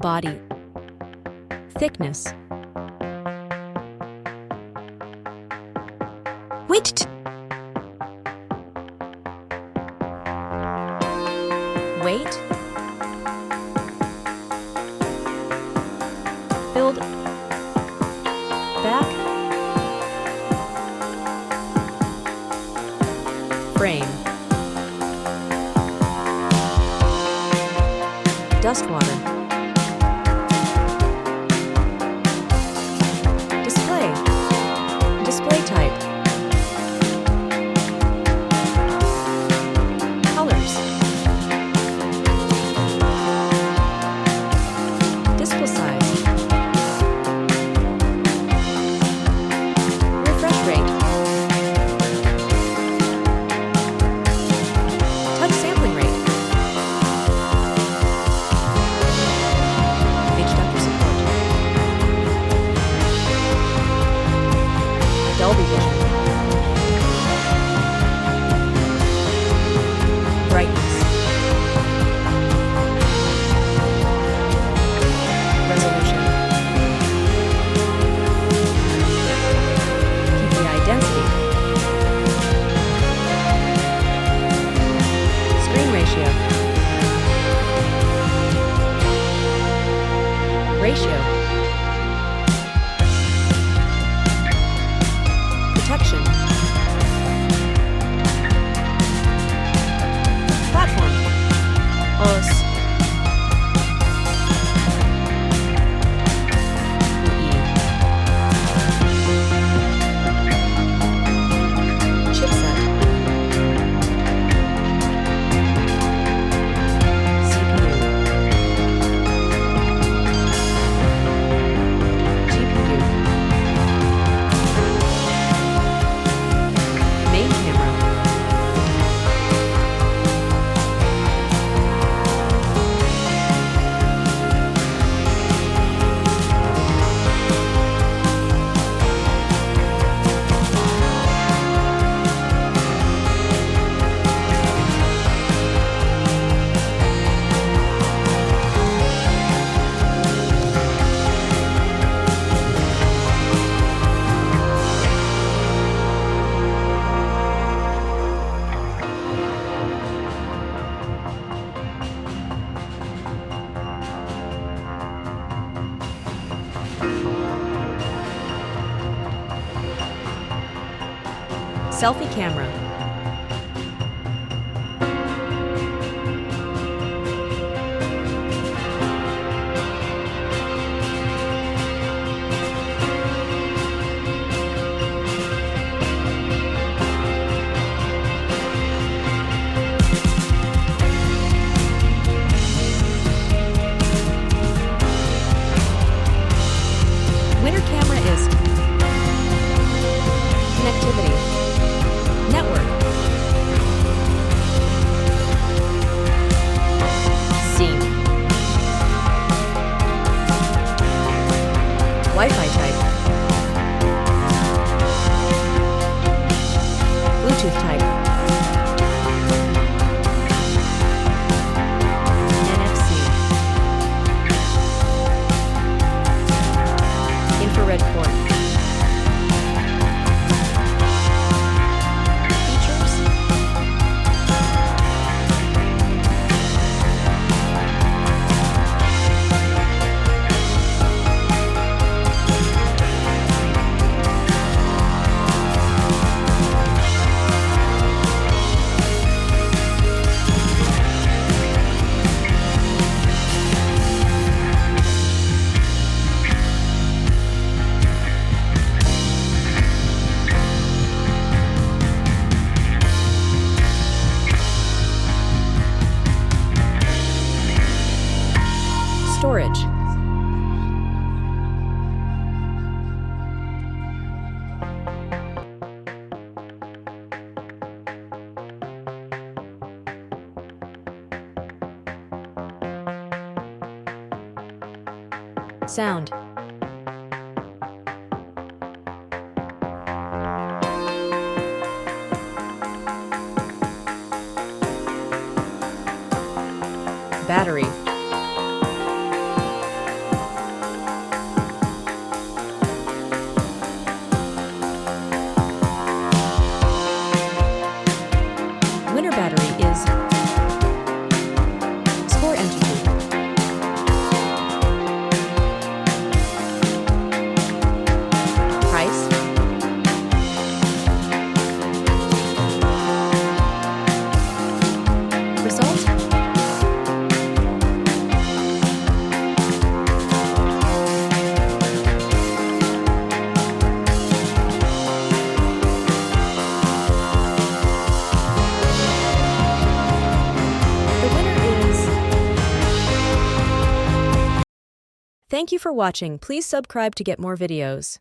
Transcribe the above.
Body. Thickness. Wait. Weight. Build. Back. Frame. Dust water. Display. Display type. Colors. Display size. Refresh rate. Touch sampling rate. HW support. Dolby Vision. Brightness. Resolution. PPI density. Screen ratio. Ratio. Protection. Platform. OS. UE. Chipset. CPU. GPU. Main camera. Selfie camera. Winner camera is connectivity. Network. Scene. Wi-Fi type. Bluetooth type. NFC. Infrared port. Features. Storage. Sound. Battery. Thank you for watching. Please subscribe to get more videos.